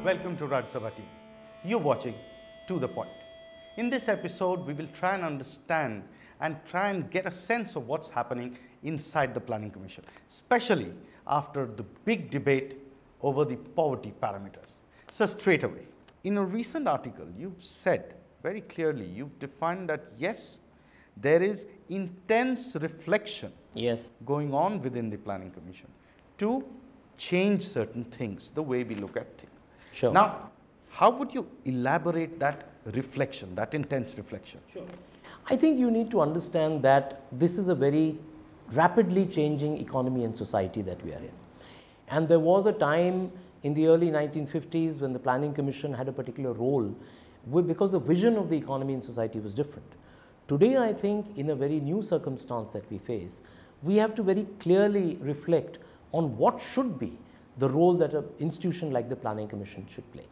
Welcome to Raj Sabha TV. You're watching To The Point. In this episode, we will try and understand and try and get a sense of what's happening inside the Planning Commission, especially after the big debate over the poverty parameters. So straight away, in a recent article, you've said very clearly, you've defined that yes, there is intense reflection going on within the Planning Commission to change certain things, the way we look at things. Sure. Now, how would you elaborate that reflection, that intense reflection? Sure. I think you need to understand that this is a very rapidly changing economy and society that we are in. And there was a time in the early 1950s when the Planning Commission had a particular role because the vision of the economy and society was different. Today, I think in a very new circumstance that we face, we have to very clearly reflect on what should be the role that an institution like the Planning Commission should play.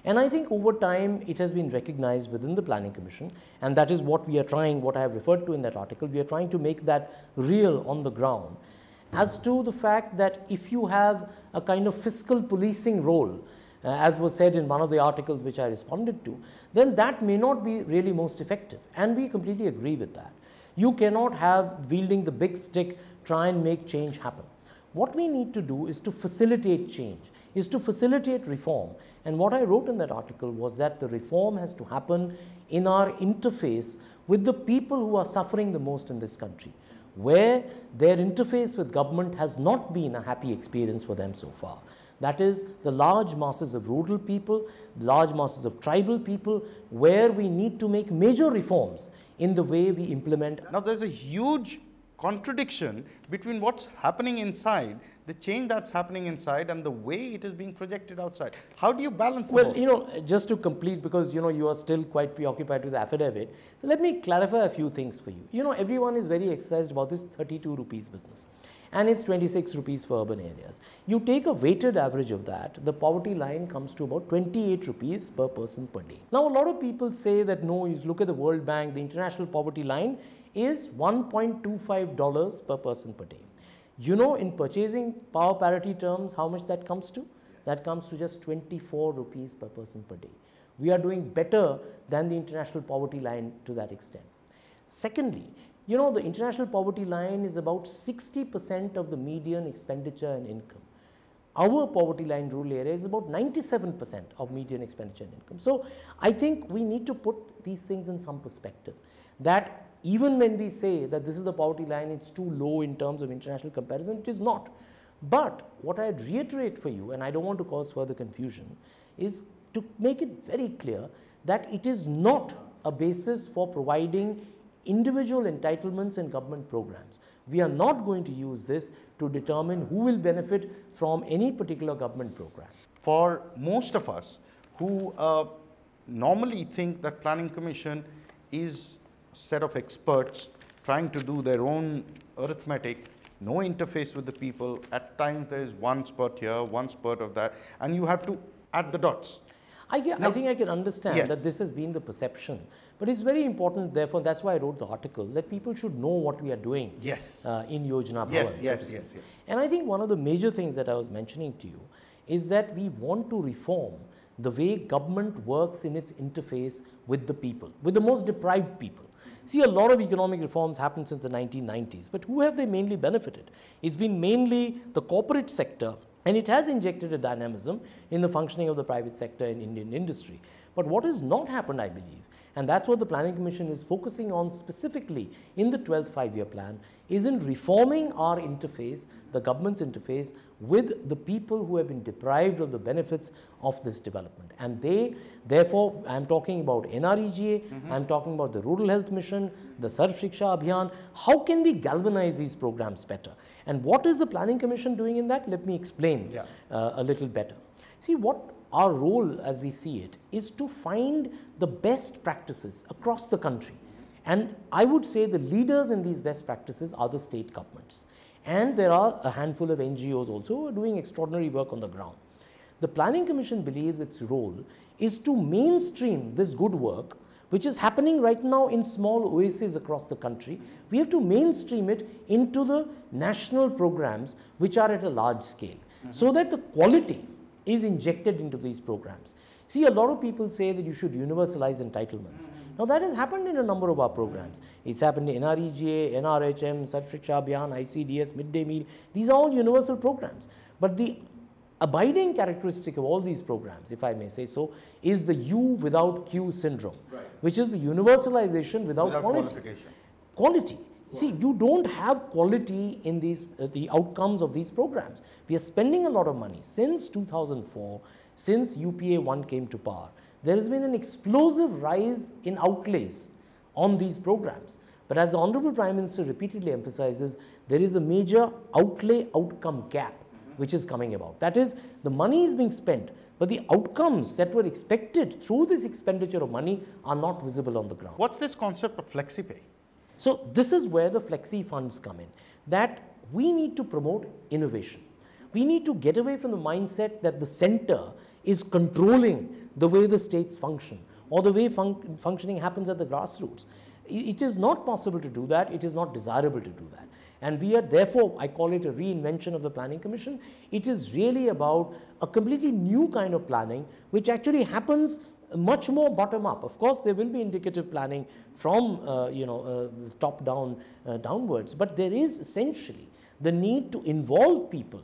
And I think over time it has been recognized within the Planning Commission, and that is what we are trying, what I have referred to in that article, we are trying to make that real on the ground as to the fact that if you have a kind of fiscal policing role, as was said in one of the articles which I responded to, then that may not be really most effective, and we completely agree with that. You cannot have wielding the big stick try and make change happen. What we need to do is to facilitate change, is to facilitate reform. And what I wrote in that article was that the reform has to happen in our interface with the people who are suffering the most in this country, where their interface with government has not been a happy experience for them so far. That is the large masses of rural people, large masses of tribal people, where we need to make major reforms in the way we implement. Now, there's a huge contradiction between what's happening inside, the change that's happening inside, and the way it is being projected outside. How do you balance Well, just to complete, because you are still quite preoccupied with the affidavit, so let me clarify a few things for you. Everyone is very excited about this 32 rupees business, and it's 26 rupees for urban areas. You take a weighted average of that, the poverty line comes to about 28 rupees per person per day. Now, a lot of people say that no, you look at the World Bank, the international poverty line is $1.25 per person per day. In purchasing power parity terms, how much that comes to? That comes to just 24 rupees per person per day. We are doing better than the international poverty line to that extent. Secondly, the international poverty line is about 60% of the median expenditure and income. Our poverty line rural area is about 97% of median expenditure and income. So I think we need to put these things in some perspective, that even when we say that this is the poverty line, it's too low in terms of international comparison, it is not. But what I'd reiterate for you, and I don't want to cause further confusion, is to make it very clear that it is not a basis for providing individual entitlements in government programs. We are not going to use this to determine who will benefit from any particular government program. For most of us who normally think that Planning Commission is set of experts trying to do their own arithmetic, no interface with the people. At times there is one spurt here, one spurt of that, and you have to add the dots. I think I can understand that this has been the perception, but it's very important, therefore, that's why I wrote the article, that people should know what we are doing in Yojana Bhavan. Yes. And I think one of the major things that I was mentioning to you is that we want to reform the way government works in its interface with the people, with the most deprived people. See, a lot of economic reforms happened since the 1990s, but who have they mainly benefited? It's been mainly the corporate sector, and it has injected a dynamism in the functioning of the private sector in Indian industry. But what has not happened, I believe, and that's what the Planning Commission is focusing on specifically in the 12th five-year plan, is in reforming our interface, the government's interface, with the people who have been deprived of the benefits of this development. And therefore, I'm talking about NREGA, I'm talking about the Rural Health Mission, the Sarv Shiksha Abhiyan. How can we galvanize these programs better? And what is the Planning Commission doing in that? Let me explain a little better. See, what our role as we see it is to find the best practices across the country. And I would say the leaders in these best practices are the state governments. And there are a handful of NGOs also who are doing extraordinary work on the ground. The Planning Commission believes its role is to mainstream this good work, which is happening right now in small oases across the country. We have to mainstream it into the national programs which are at a large scale, so that the quality is injected into these programs. See, a lot of people say that you should universalize entitlements. Now, that has happened in a number of our programs. It's happened in NREGA, NRHM, Sarv-Shiksha Abhiyan, ICDS, midday meal. These are all universal programs. But the abiding characteristic of all these programs, if I may say so, is the U without Q syndrome, which is the universalization without quality. Quality. See, you don't have quality in these the outcomes of these programs. We are spending a lot of money. Since 2004, since UPA 1 came to power, there has been an explosive rise in outlays on these programs. But as the Honorable Prime Minister repeatedly emphasizes, there is a major outlay outcome gap which is coming about. That is, the money is being spent, but the outcomes that were expected through this expenditure of money are not visible on the ground. What's this concept of flexi-pay? So, this is where the flexi funds come in, that we need to promote innovation. We need to get away from the mindset that the center is controlling the way the states function or the way functioning happens at the grassroots. It is not possible to do that. It is not desirable to do that. And we are therefore, I call it a reinvention of the Planning Commission. It is really about a completely new kind of planning which actually happens much more bottom up. Of course, there will be indicative planning from top down downwards, but there is essentially the need to involve people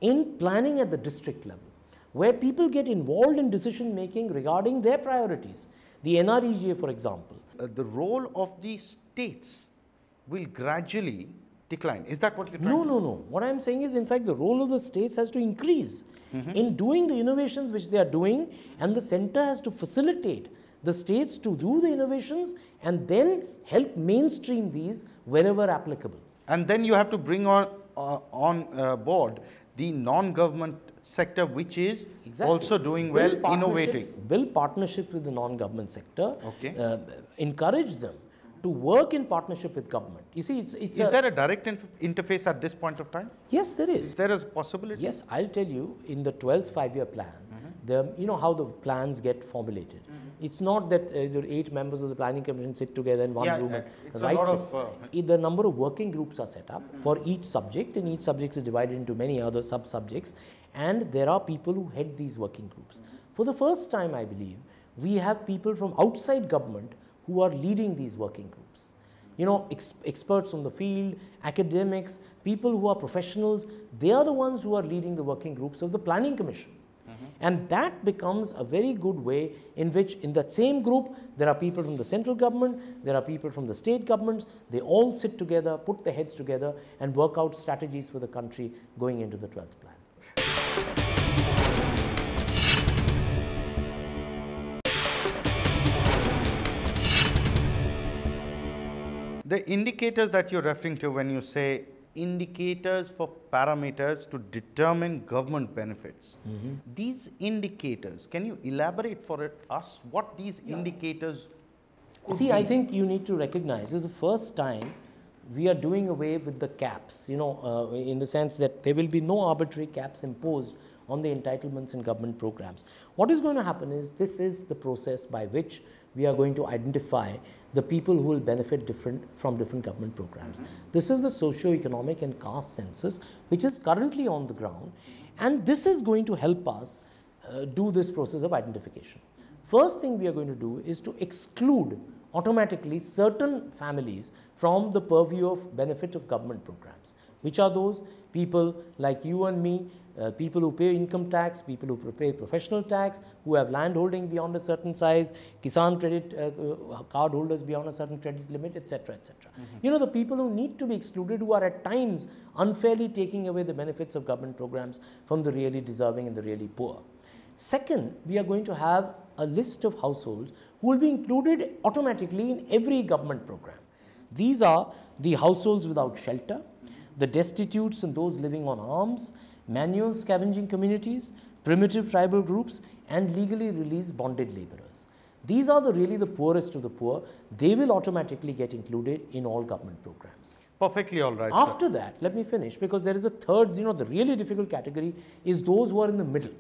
in planning at the district level, where people get involved in decision making regarding their priorities. The NREGA, for example. The role of the states will gradually decline. Is that what you're trying to say? No. What I'm saying is, in fact, the role of the states has to increase in doing the innovations which they are doing, and the center has to facilitate the states to do the innovations and then help mainstream these wherever applicable. And then you have to bring on board the non-government sector, which is also doing well, innovating. Build partnerships with the non-government sector, encourage them to work in partnership with government. You see, is there a direct interface at this point of time? Yes, there is. Is there a possibility? Yes, I'll tell you, in the 12th five-year plan, you know how the plans get formulated. It's not that the 8 members of the Planning Commission sit together in one room. It's a lot of... the number of working groups are set up for each subject, and each subject is divided into many other sub-subjects, and there are people who head these working groups. For the first time, I believe, we have people from outside government who are leading these working groups. You know, experts from the field, academics, people who are professionals, they are the ones who are leading the working groups of the Planning Commission. And that becomes a very good way in which, in that same group, there are people from the central government, there are people from the state governments, they all sit together, put their heads together and work out strategies for the country going into the 12th plan. The indicators that you're referring to when you say indicators for parameters to determine government benefits, these indicators, can you elaborate for us what these indicators could See, be? I think you need to recognize it's the first time we are doing away with the caps, you know, in the sense that there will be no arbitrary caps imposed on the entitlements in government programs. What is going to happen is, this is the process by which we are going to identify the people who will benefit from different government programs. This is the socio-economic and caste census, which is currently on the ground, and this is going to help us do this process of identification. First thing we are going to do is to exclude automatically certain families from the purview of benefit of government programs. Which are those? People like you and me, people who pay income tax, people who pay professional tax, who have land holding beyond a certain size, Kisan credit card holders beyond a certain credit limit, etc., etc. You know, the people who need to be excluded, who are at times unfairly taking away the benefits of government programs from the really deserving and the really poor. Second, we are going to have a list of households who will be included automatically in every government program. These are the households without shelter, the destitutes and those living on alms, manual scavenging communities, primitive tribal groups, and legally released bonded laborers. These are really the poorest of the poor. They will automatically get included in all government programs. Perfectly all right. After that, let me finish, because there is a third, you know, the really difficult category is those who are in the middle.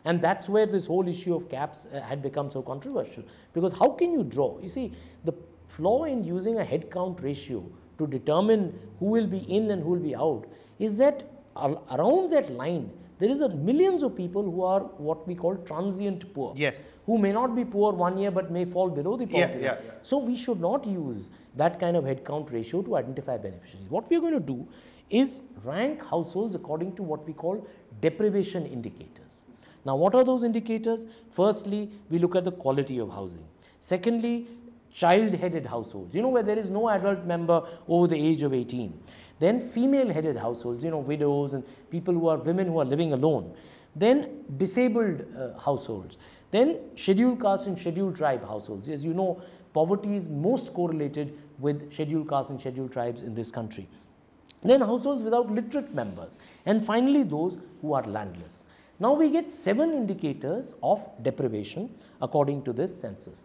And that's where this whole issue of caps had become so controversial. Because how can you draw? You see, the flaw in using a head count ratio to determine who will be in and who will be out is that around that line, there is millions of people who are what we call transient poor. Yes. Who may not be poor 1 year but may fall below the poverty line. Yeah. So we should not use that kind of headcount ratio to identify beneficiaries. What we are going to do is rank households according to what we call deprivation indicators. Now, what are those indicators? Firstly, we look at the quality of housing. Secondly, child-headed households, where there is no adult member over the age of 18. Then female-headed households, widows and people women who are living alone. Then disabled households. Then scheduled caste and scheduled tribe households. As you know, poverty is most correlated with scheduled caste and scheduled tribes in this country. Then households without literate members. And finally, those who are landless. Now, we get 7 indicators of deprivation according to this census.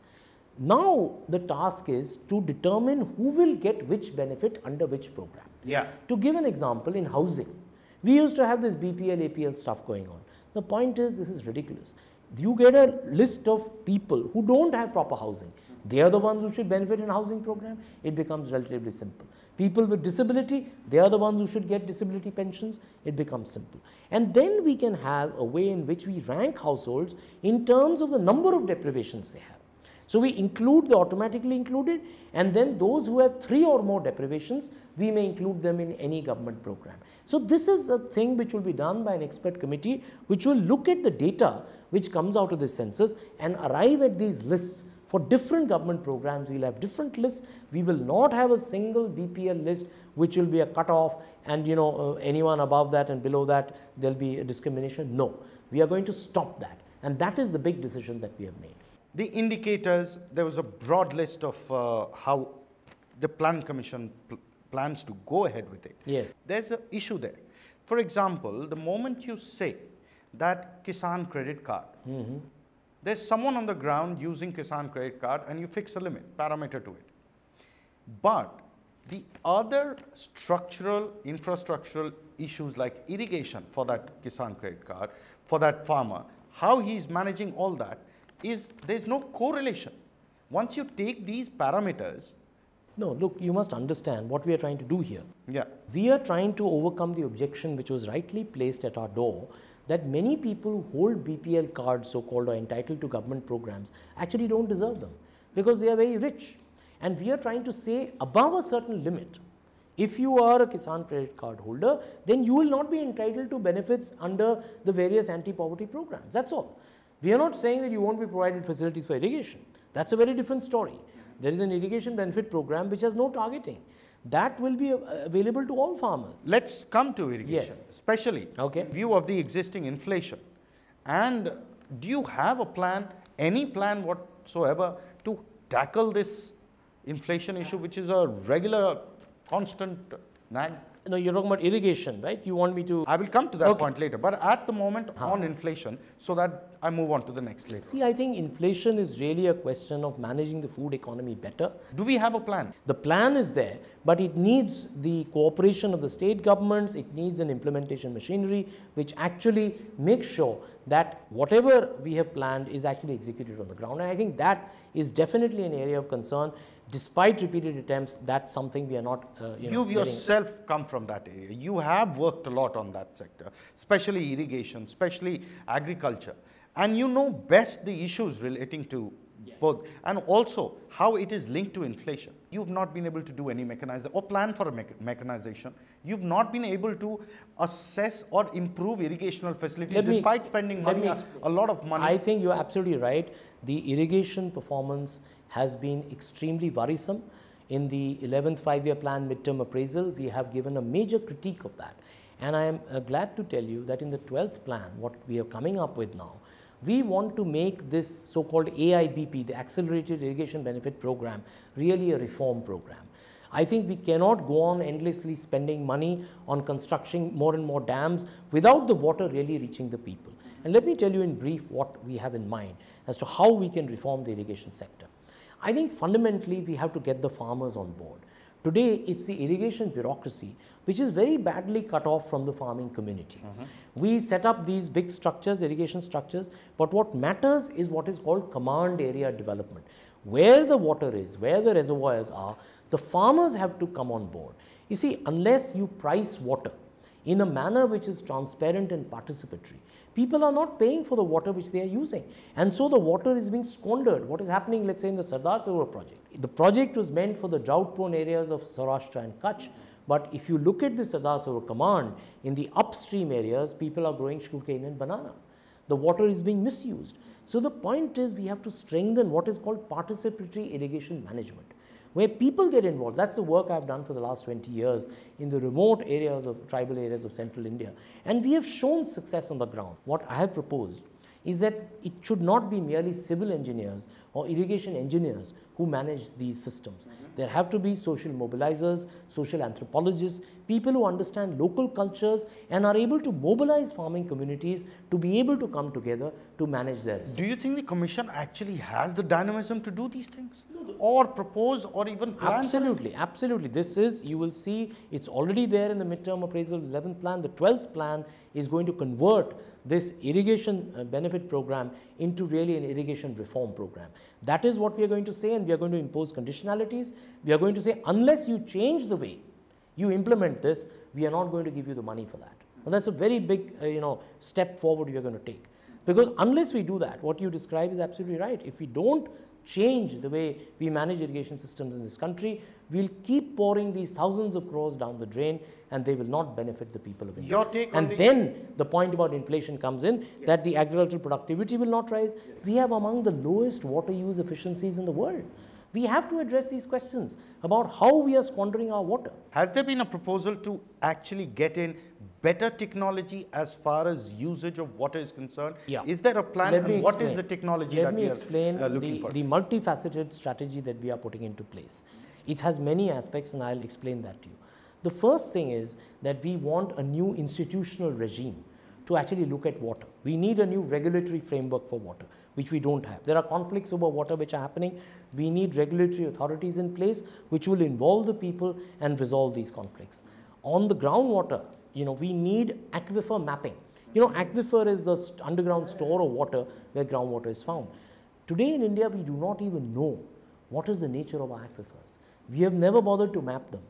Now, the task is to determine who will get which benefit under which program. Yeah. To give an example, in housing, we used to have this BPL, APL stuff going on. The point is, this is ridiculous. You get a list of people who don't have proper housing. They are the ones who should benefit in a housing program. It becomes relatively simple. People with disability, they are the ones who should get disability pensions. It becomes simple. And then we can have a way in which we rank households in terms of the number of deprivations they have. So we include the automatically included, and then those who have 3 or more deprivations, we may include them in any government program. So this is a thing which will be done by an expert committee, which will look at the data which comes out of this census and arrive at these lists. For different government programs, we will have different lists. We will not have a single BPL list which will be a cutoff, and anyone above that and below that, there will be a discrimination. No, we are going to stop that, and that is the big decision that we have made. The indicators, there was a broad list of how the Planning Commission plans to go ahead with it. Yes. There's an issue there. For example, the moment you say that Kisan credit card, there's someone on the ground using Kisan credit card and you fix a limit, parameter to it. But the other structural, infrastructural issues like irrigation for that Kisan credit card, for that farmer, how he's managing all that, there's no correlation. Once you take these parameters. No, look, you must understand what we are trying to do here. Yeah. We are trying to overcome the objection which was rightly placed at our door that many people who hold BPL cards, so-called, or entitled to government programs, actually don't deserve them because they are very rich. And we are trying to say above a certain limit, if you are a Kisan credit card holder, then you will not be entitled to benefits under the various anti-poverty programs. That's all. We are not saying that you won't be provided facilities for irrigation. That's a very different story. There is an irrigation benefit program which has no targeting. That will be available to all farmers. Let's come to irrigation, yes, especially in view of the existing inflation. And do you have a plan, any plan whatsoever, to tackle this inflation issue, which is a regular, constant nag? No, you're talking about irrigation, right? You want me to... I will come to that point later, but at the moment on inflation, so that I move on to the next later. See, I think inflation is really a question of managing the food economy better. Do we have a plan? The plan is there, but it needs the cooperation of the state governments. It needs an implementation machinery which actually makes sure that whatever we have planned is actually executed on the ground. And I think that is definitely an area of concern. Despite repeated attempts, that's something we are not, You yourself come from that area. You have worked a lot on that sector, especially irrigation, especially agriculture. And you know best the issues relating to both, and also how it is linked to inflation. You've not been able to do any mechanization or plan for a mechanization. You've not been able to assess or improve irrigational facility despite spending money, a lot of money. I think you're absolutely right. The irrigation performance has been extremely worrisome. In the 11th 5-year plan midterm appraisal, we have given a major critique of that. And I am glad to tell you that in the 12th plan, what we are coming up with now, we want to make this so-called AIBP, the Accelerated Irrigation Benefit Program, really a reform program. I think we cannot go on endlessly spending money on constructing more and more dams without the water really reaching the people. And let me tell you in brief what we have in mind as to how we can reform the irrigation sector. I think fundamentally we have to get the farmers on board. Today, it's the irrigation bureaucracy which is very badly cut off from the farming community. We set up these big structures, irrigation structures, but what matters is what is called command area development. Where the water is, where the reservoirs are, the farmers have to come on board. You see, unless you price water, in a manner which is transparent and participatory, people are not paying for the water which they are using. And so the water is being squandered. What is happening, let's say, in the Sardar Sarovar project? The project was meant for the drought-prone areas of Saurashtra and Kutch. But if you look at the Sardar Sarovar command, in the upstream areas, people are growing sugarcane and banana. The water is being misused. So the point is, we have to strengthen what is called participatory irrigation management, where people get involved. That's the work I've done for the last 20 years in the remote areas of tribal areas of central India. And we have shown success on the ground. What I have proposed is that it should not be merely civil engineers or irrigation engineers who manage these systems. There have to be social mobilizers, social anthropologists, people who understand local cultures and are able to mobilize farming communities to be able to come together to manage their resources. Do you think the commission actually has the dynamism to do these things? Or propose or even plan? Absolutely, absolutely. This is, you will see, it's already there in the midterm appraisal 11th plan. The 12th plan is going to convert this irrigation benefit program into really an irrigation reform program. That is what we are going to say, and we are going to impose conditionalities. We are going to say, unless you change the way you implement this, we are not going to give you the money for that. And that's a very big step forward we are going to take. Because unless we do that, what you describe is absolutely right. If we don't change the way we manage irrigation systems in this country, we'll keep pouring these thousands of crores down the drain, and they will not benefit the people of India. Your take on and then the point about inflation comes in, that the agricultural productivity will not rise. We have among the lowest water use efficiencies in the world. We have to address these questions about how we are squandering our water. Has there been a proposal to actually get in better technology as far as usage of water is concerned? Yeah. Is there a plan, and what is the technology that we are looking for? The multifaceted strategy that we are putting into place. It has many aspects, and I'll explain that to you. The first thing is that we want a new institutional regime to actually look at water. We need a new regulatory framework for water, which we don't have. There are conflicts over water which are happening. We need regulatory authorities in place which will involve the people and resolve these conflicts. On the groundwater, we need aquifer mapping. Aquifer is the underground store of water where groundwater is found. Today in India, we do not even know what is the nature of our aquifers. We have never bothered to map them.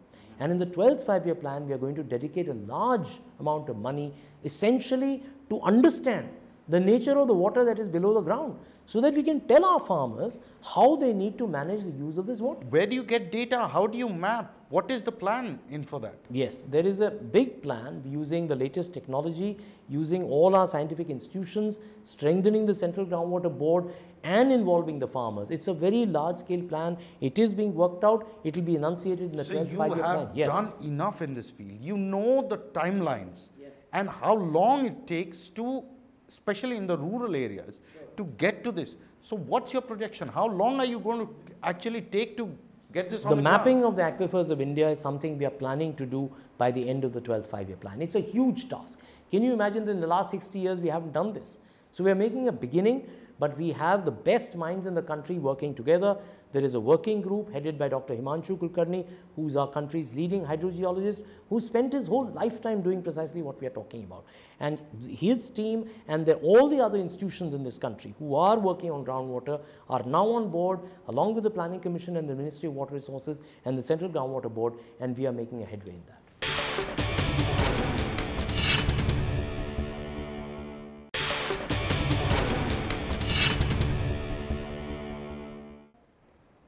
And in the 12th five-year plan, we are going to dedicate a large amount of money essentially to understand the nature of the water that is below the ground, so that we can tell our farmers how they need to manage the use of this water. Where do you get data? How do you map? What is the plan in for that? Yes, there is a big plan using the latest technology, using all our scientific institutions, strengthening the Central Groundwater Board and involving the farmers. It's a very large-scale plan. It is being worked out. It will be enunciated in the 12th five-year plan. So you have done enough in this field. You know the timelines and how long it takes to, especially in the rural areas, to get to this. So what's your projection? How long are you going to actually take to get this on the ground? The mapping of the aquifers of India is something we are planning to do by the end of the 12th five-year plan. It's a huge task. Can you imagine that in the last 60 years we haven't done this? So we are making a beginning, but we have the best minds in the country working together. There is a working group headed by Dr. Himanshu Kulkarni, who is our country's leading hydrogeologist, who spent his whole lifetime doing precisely what we are talking about. And his team and all the other institutions in this country who are working on groundwater are now on board, along with the Planning Commission and the Ministry of Water Resources and the Central Groundwater Board, and we are making a headway in that.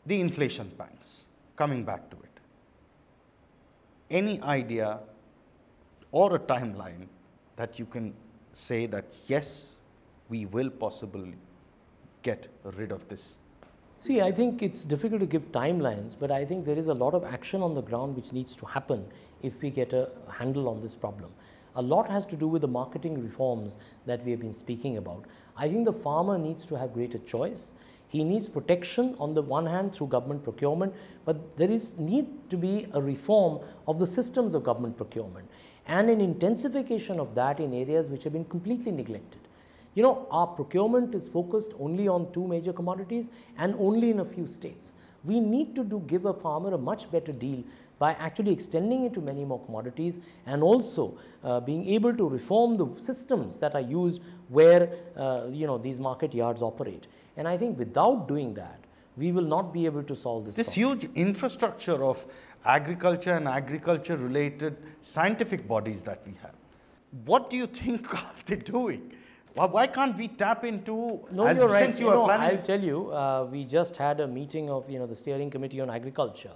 The inflation pangs, coming back to it. Any idea or a timeline that you can say that yes, we will possibly get rid of this? See, I think it's difficult to give timelines, but I think there is a lot of action on the ground which needs to happen if we get a handle on this problem. A lot has to do with the marketing reforms that we have been speaking about. I think the farmer needs to have greater choice. He needs protection on the one hand through government procurement, but there is need to be a reform of the systems of government procurement and an intensification of that in areas which have been completely neglected. Our procurement is focused only on 2 major commodities and only in a few states. We need to give a farmer a much better deal by actually extending it to many more commodities, and also being able to reform the systems that are used where these market yards operate. And I think without doing that, we will not be able to solve this This problem. huge infrastructure of agriculture and agriculture related scientific bodies that we have. What do you think are they doing? Why can't we tap into, no, you're right. since you are planning? I'll tell you, we just had a meeting of the steering committee on agriculture,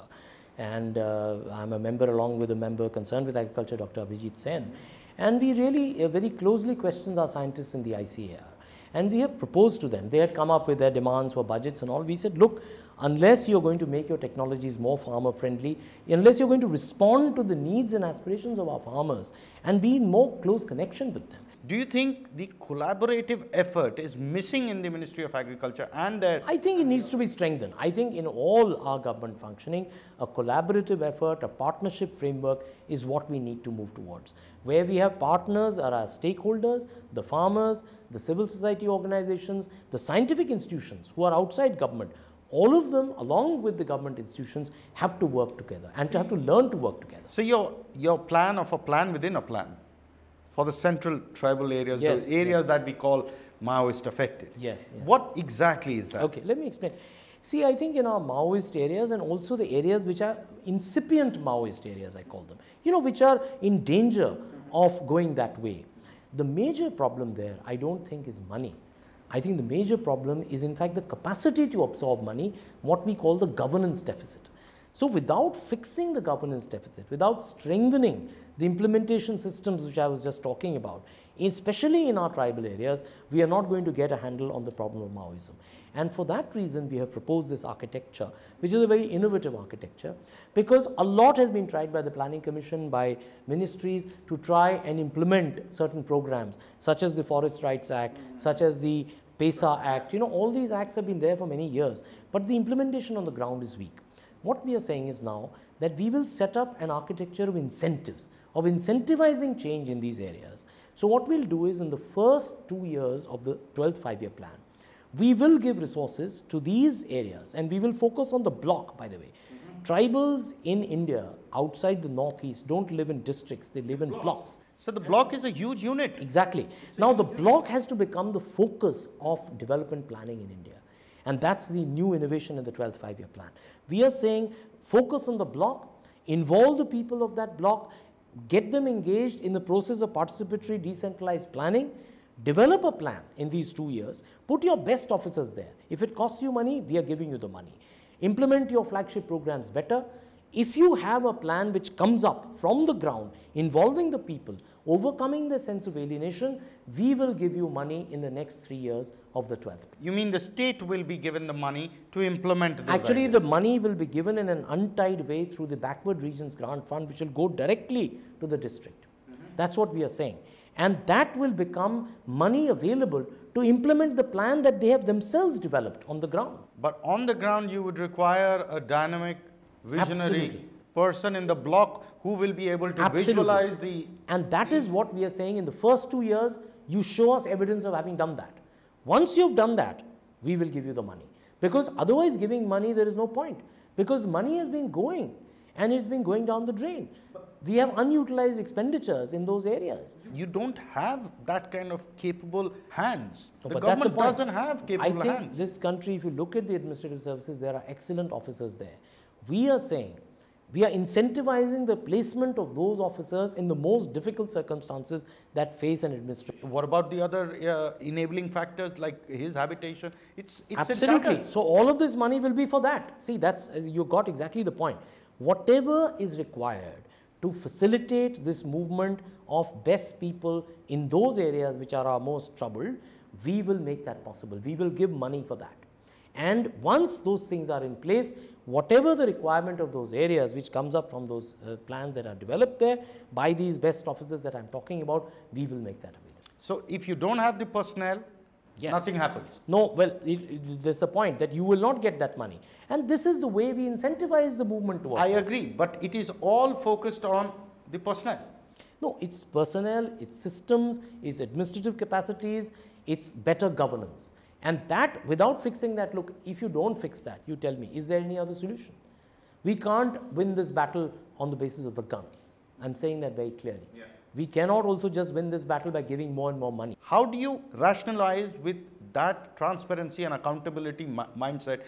and I'm a member along with a member concerned with agriculture, Dr. Abhijit Sen, and we really very closely questioned our scientists in the ICAR, and we have proposed to them. They had come up with their demands for budgets and all. We said, look, unless you're going to make your technologies more farmer friendly, unless you're going to respond to the needs and aspirations of our farmers and be in more close connection with them. Do you think the collaborative effort is missing in the Ministry of Agriculture and their... I think it needs to be strengthened. I think in all our government functioning, a collaborative effort, a partnership framework is what we need to move towards. Where we have partners are our stakeholders, the farmers, the civil society organizations, the scientific institutions who are outside government. All of them, along with the government institutions, have to work together and have to learn to work together. So your plan of a plan within a plan for the central tribal areas, yes, the areas yes. that we call Maoist affected. Yes, yes. What exactly is that? Okay, let me explain. See, I think in our Maoist areas and also the areas which are incipient Maoist areas, I call them, which are in danger of going that way. The major problem there, I don't think, is money. I think the major problem is, in fact, the capacity to absorb money, what we call the governance deficit. So without fixing the governance deficit, without strengthening the implementation systems which I was just talking about, especially in our tribal areas, we are not going to get a handle on the problem of Maoism. And for that reason, we have proposed this architecture, which is a very innovative architecture, because a lot has been tried by the Planning Commission, by ministries to try and implement certain programs, such as the Forest Rights Act, such as the PESA Act. All these acts have been there for many years, but the implementation on the ground is weak. What we are saying is now that we will set up an architecture of incentives, of incentivizing change in these areas. So what we'll do is, in the first 2 years of the 12th five-year plan, we will give resources to these areas, and we will focus on the block, by the way. Tribals in India outside the northeast don't live in districts, they live in blocks. So the block is a huge unit. Exactly. Now the block has to become the focus of development planning in India. And that's the new innovation in the 12th five-year plan. We are saying focus on the block, involve the people of that block, get them engaged in the process of participatory decentralized planning, develop a plan in these 2 years, put your best officers there. If it costs you money, we are giving you the money. Implement your flagship programs better. If you have a plan which comes up from the ground, involving the people, overcoming the sense of alienation, we will give you money in the next 3 years of the 12th. You mean the state will be given the money to implement those Actually, ideas? the money will be given in an untied way through the Backward Regions Grant Fund, which will go directly to the district. That's what we are saying. And that will become money available to implement the plan that they have themselves developed on the ground. But on the ground, you would require a dynamic, visionary Absolutely. person in the block who will be able to Absolutely. visualize the... And that is what we are saying. In the first 2 years, you show us evidence of having done that. Once you've done that, we will give you the money. Because otherwise giving money, there is no point. Because money has been going and it's been going down the drain. We have unutilized expenditures in those areas. You don't have that kind of capable hands. No, The but that's government point. doesn't have capable I think hands. this country, if you look at the administrative services, there are excellent officers there. We are saying we are incentivizing the placement of those officers in the most difficult circumstances that face an administration. What about the other enabling factors like his habitation? It's Absolutely. a So all of this money will be for that. See, that's you got exactly the point. Whatever is required to facilitate this movement of best people in those areas which are our most troubled, we will make that possible. We will give money for that. And once those things are in place, whatever the requirement of those areas which comes up from those plans that are developed there by these best officers that I'm talking about, we will make that available. So if you don't have the personnel, Yes. nothing happens. No, well, there's a point that you will not get that money. And this is the way we incentivize the movement towards I it. agree, but it is all focused on the personnel. No, it's personnel, it's systems, it's administrative capacities, it's better governance. And that, without fixing that, look, if you don't fix that, you tell me, is there any other solution? We can't win this battle on the basis of the gun. I'm saying that very clearly. Yeah. We cannot also just win this battle by giving more and more money. How do you rationalize with that transparency and accountability mindset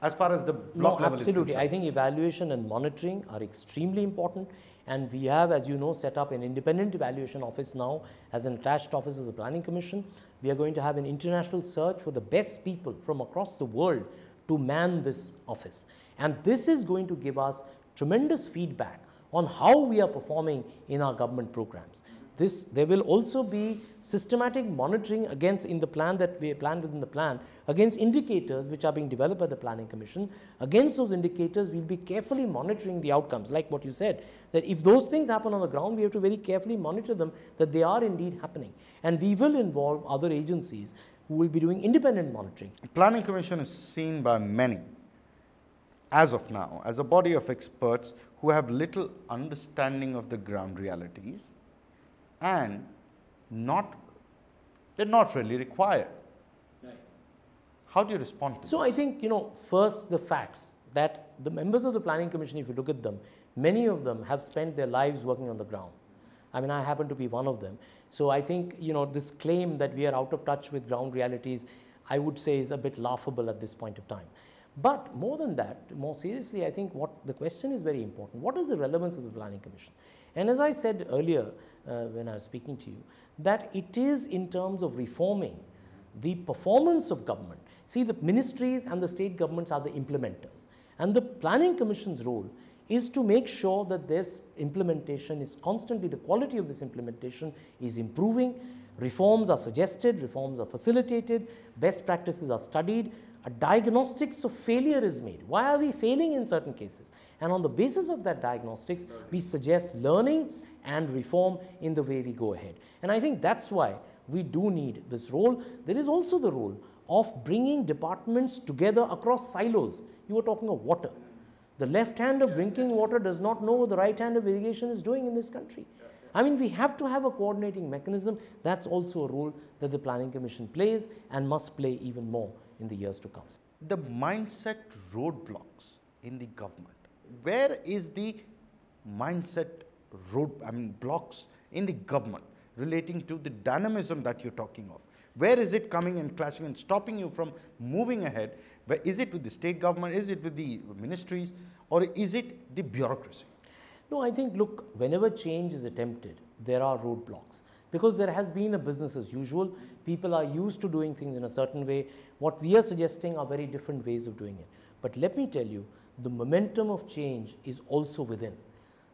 as far as the block level is absolutely. concerned? I think evaluation and monitoring are extremely important, and we have, as you know, set up an independent evaluation office now as an attached office of the Planning Commission. We are going to have an international search for the best people from across the world to man this office, and this is going to give us tremendous feedback on how we are performing in our government programs. There will also be systematic monitoring against, in the plan that we planned within the plan, against indicators which are being developed by the Planning Commission. Against those indicators, we will be carefully monitoring the outcomes, like what you said, that if those things happen on the ground, we have to very carefully monitor them, that they are indeed happening. And we will involve other agencies who will be doing independent monitoring. The Planning Commission is seen by many, as of now, as a body of experts who have little understanding of the ground realities, and they're not really required. Right. How do you respond to this? So I think, first the facts that the members of the Planning Commission, if you look at them, many of them have spent their lives working on the ground. I mean, I happen to be one of them. So I think, this claim that we are out of touch with ground realities, I would say is a bit laughable at this point of time. But more than that, more seriously, I think the question is very important. What is the relevance of the Planning Commission? And as I said earlier when I was speaking to you, that it is in terms of reforming the performance of government. See, the ministries and the state governments are the implementers. And the Planning Commission's role is to make sure that this implementation is constantly, the quality of this implementation is improving, reforms are suggested, reforms are facilitated, best practices are studied, a diagnostics of failure is made. Why are we failing in certain cases? And on the basis of that diagnostics, we suggest learning and reform in the way we go ahead. And I think that's why we do need this role. There is also the role of bringing departments together across silos. You were talking of water. The left hand of drinking water does not know what the right hand of irrigation is doing in this country. I mean, we have to have a coordinating mechanism. That's also a role that the Planning Commission plays and must play even more in the years to come. The mindset roadblocks in the government. Where is the mindset blocks in the government relating to the dynamism that you're talking of? Where is it coming and clashing and stopping you from moving ahead? Where is it with the state government? Is it with the ministries? Or is it the bureaucracy? No, I think, look, whenever change is attempted, there are roadblocks. Because there has been a business as usual. People are used to doing things in a certain way. What we are suggesting are very different ways of doing it. But let me tell you, the momentum of change is also within.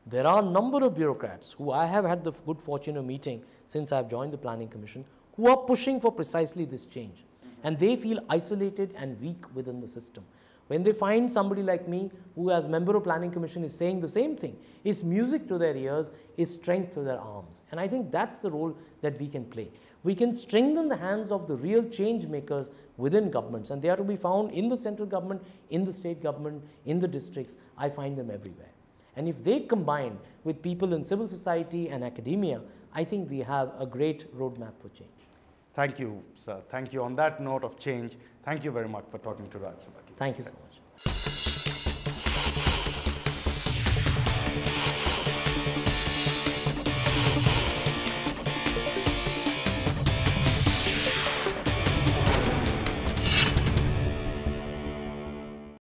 There are a number of bureaucrats who I have had the good fortune of meeting since I have joined the Planning Commission, who are pushing for precisely this change. And they feel isolated and weak within the system. When they find somebody like me, who as member of Planning Commission is saying the same thing, is music to their ears, is strength to their arms. And I think that's the role that we can play. We can strengthen the hands of the real change makers within governments, and they are to be found in the central government, in the state government, in the districts. I find them everywhere. And if they combine with people in civil society and academia, I think we have a great roadmap for change. Thank you, sir. Thank you. On that note of change, thank you very much for talking to Raj Sabaki. Thank you so much.